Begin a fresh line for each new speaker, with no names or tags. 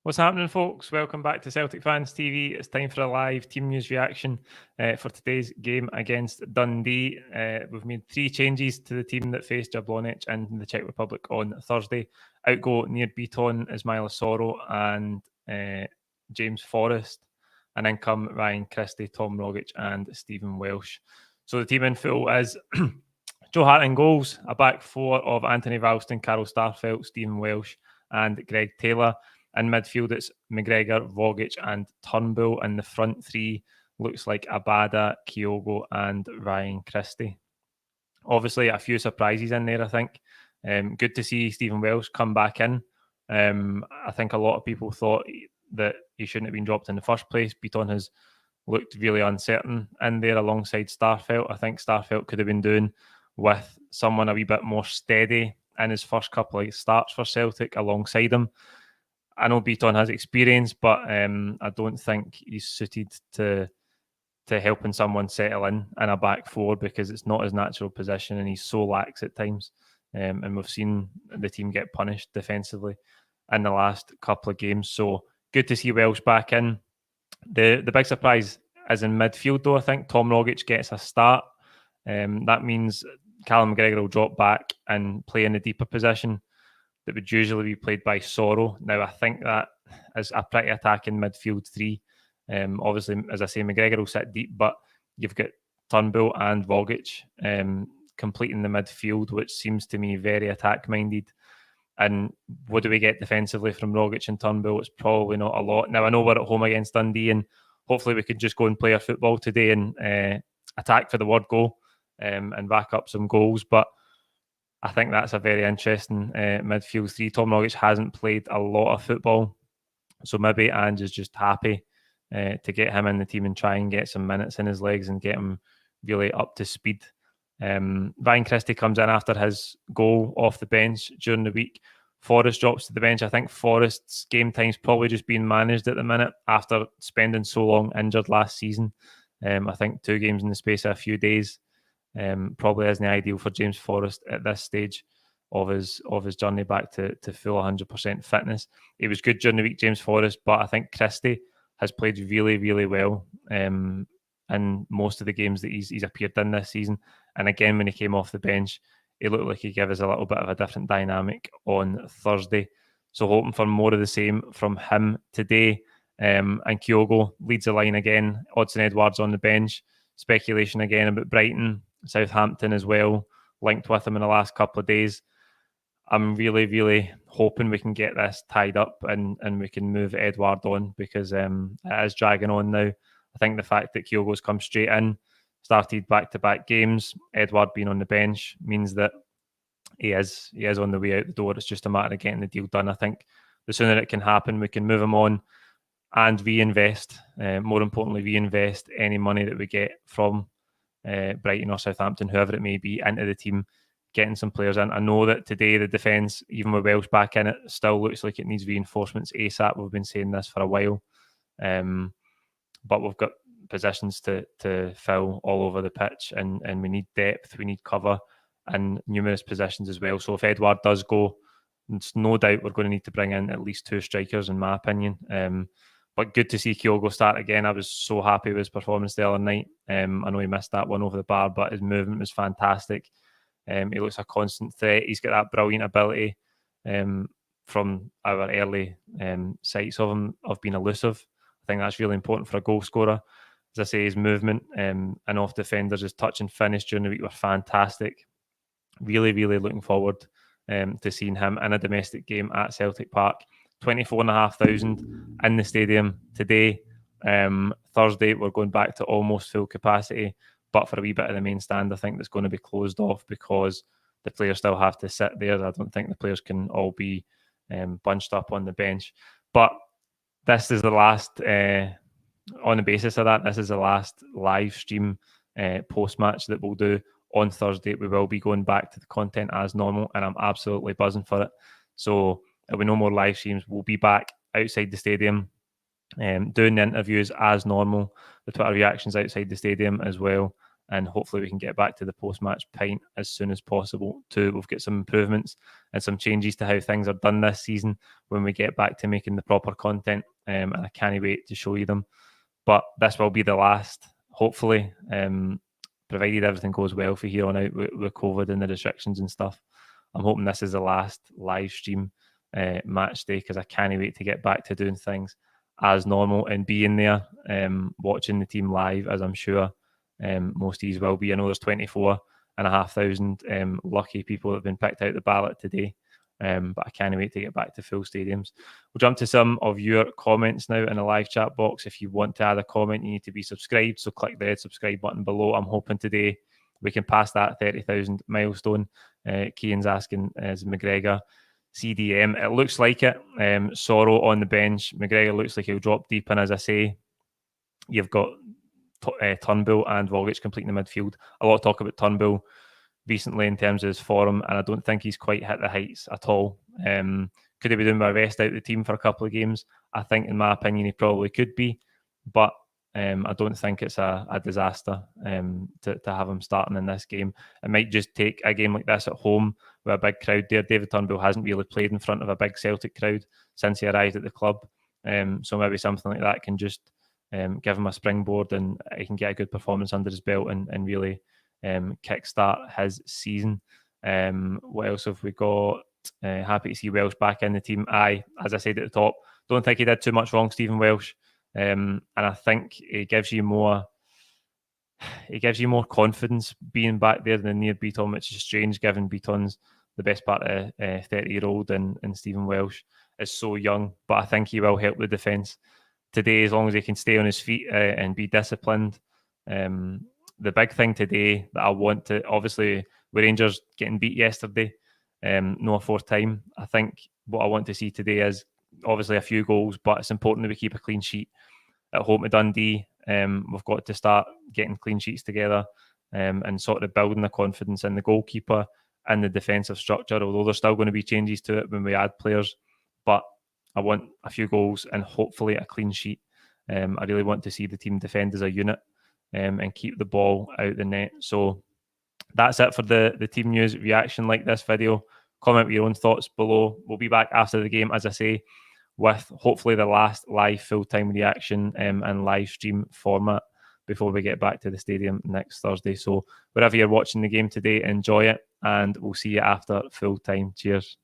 What's happening, folks? Welcome back to Celtic Fans TV. It's time for a live team news reaction for today's game against Dundee. We've made 3 changes to the team that faced Jablonec and the Czech Republic on Thursday. Outgo Near Beaton, Ismaila Soro and James Forrest. And in come Ryan Christie, Tom Rogic and Stephen Welsh. So the team in full is Joe Hart in goals, a back 4 of Anthony Ralston, Carol Starfelt, Stephen Welsh and Greg Taylor. In midfield, it's McGregor, Vogic and Turnbull. And the front 3 looks like Abada, Kyogo and Ryan Christie. Obviously, a few surprises in there, I think. Good to see Stephen Welsh come back in. I think a lot of people thought that he shouldn't have been dropped in the first place. Beaton has looked really uncertain in there alongside Starfelt. I think Starfelt could have been doing with someone a wee bit more steady in his first couple of starts for Celtic alongside him. I know Beaton has experience, but I don't think he's suited to helping someone settle in a back 4 because it's not his natural position and he's so lax at times. And we've seen the team get punished defensively in the last couple of games. So good to see Welsh back in. The big surprise is in midfield, though. I think Tom Rogic gets a start. That means Callum McGregor will drop back and play in the deeper position that would usually be played by Soro. Now, I think that is a pretty attacking midfield 3. Obviously, as I say, McGregor will sit deep, but you've got Turnbull and Vogic completing the midfield, which seems to me very attack-minded. And what do we get defensively from Rogic and Turnbull? It's probably not a lot. Now, I know we're at home against Dundee, and hopefully we can just go and play our football today and attack for the word goal and back up some goals. But I think that's a very interesting midfield 3. Tom Rogic hasn't played a lot of football, so maybe Ange is just happy to get him in the team and try and get some minutes in his legs and get him really up to speed. Ryan Christie comes in after his goal off the bench during the week. Forrest drops to the bench. I think Forrest's game time's probably just being managed at the minute after spending so long injured last season. I think 2 games in the space of a few days. Probably isn't ideal for James Forrest at this stage of his journey back to full 100% fitness. He was good during the week, James Forrest, but I think Christie has played really, really well in most of the games that he's appeared in this season. And again, when he came off the bench, it looked like he gave us a little bit of a different dynamic on Thursday. So hoping for more of the same from him today. And Kyogo leads the line again. Odsonne Edouard's on the bench. Speculation again about Brighton, Southampton as well, linked with him in the last couple of days. I'm really, really hoping we can get this tied up and we can move Edouard on because it is dragging on now. I think the fact that Kyogo's come straight in, started back-to-back games, Edouard being on the bench means that he is on the way out the door. It's just a matter of getting the deal done. I think the sooner it can happen, we can move him on and reinvest. More importantly, reinvest any money that we get from Brighton or Southampton, whoever it may be, into the team, getting some players in. I know that today the defence, even with Welsh back in it, still looks like it needs reinforcements ASAP. We've been saying this for a while. But we've got positions to fill all over the pitch and we need depth, we need cover in numerous positions as well. So if Edouard does go, it's no doubt we're going to need to bring in at least 2 strikers, in my opinion. But good to see Kyogo start again. I was so happy with his performance the other night. I know he missed that one over the bar, but his movement was fantastic. He looks a constant threat. He's got that brilliant ability from our early sights of him of being elusive. I think that's really important for a goal scorer. As I say, his movement and off defenders, his touch and finish during the week were fantastic. Really, really looking forward to seeing him in a domestic game at Celtic Park. 24,500 in the stadium today. Thursday, we're going back to almost full capacity, but for a wee bit of the main stand, I think that's going to be closed off because the players still have to sit there. I don't think the players can all be bunched up on the bench. But this is the last, on the basis of that, this is the last live stream post-match that we'll do on Thursday. We will be going back to the content as normal, and I'm absolutely buzzing for it. So there'll be no more live streams. We'll be back outside the stadium, doing the interviews as normal, the Twitter reactions outside the stadium as well. and hopefully we can get back to the post-match pint as soon as possible too. We've got some improvements and some changes to how things are done this season when we get back to making the proper content, and I can't wait to show you them. But this will be the last, hopefully, provided everything goes well for here on out with COVID and the restrictions and stuff. I'm hoping this is the last live stream match day, because I can't wait to get back to doing things as normal and being there, watching the team live, as I'm sure most of you will be. I know there's 24,500 lucky people that have been picked out the ballot today, but I can't wait to get back to full stadiums. We'll jump to some of your comments now in the live chat box. If you want to add a comment, you need to be subscribed, so click the red subscribe button below. I'm hoping today we can pass that 30,000 milestone. Kean's asking, is McGregor CDM? It looks like it. Sorrow on the bench. McGregor looks like he'll drop deep, and as I say, you've got Turnbull and Vogic completing the midfield. A lot of talk about Turnbull recently in terms of his form, and I don't think he's quite hit the heights at all. Could he be doing my rest out the team for a couple of games? I think, in my opinion, he probably could be, but I don't think it's a disaster to have him starting in this game. It might just take a game like this at home with a big crowd there. David Turnbull hasn't really played in front of a big Celtic crowd since he arrived at the club, so maybe something like that can just give him a springboard, and he can get a good performance under his belt and really kickstart his season. What else have we got? Happy to see Welsh back in the team. As I said at the top, don't think he did too much wrong, Stephen Welsh. And I think it gives you more confidence being back there than near Beaton, which is strange given Beaton's the best part of 30-year-old and Stephen Welsh is so young. But I think he will help the defence today, as long as he can stay on his feet and be disciplined. The big thing today that I want to, obviously, with Rangers getting beat yesterday, no a fourth time, I think what I want to see today is obviously a few goals, but it's important that we keep a clean sheet at home to Dundee. We've got to start getting clean sheets together and sort of building the confidence in the goalkeeper and the defensive structure, although there's still going to be changes to it when we add players. But I want a few goals and hopefully a clean sheet. I really want to see the team defend as a unit and keep the ball out the net. So that's it for the team news reaction. Like this video, comment with your own thoughts below. We'll be back after the game, as I say, with hopefully the last live full-time reaction and live stream format before we get back to the stadium next Thursday. So wherever you're watching the game today, enjoy it, and we'll see you after full-time. Cheers.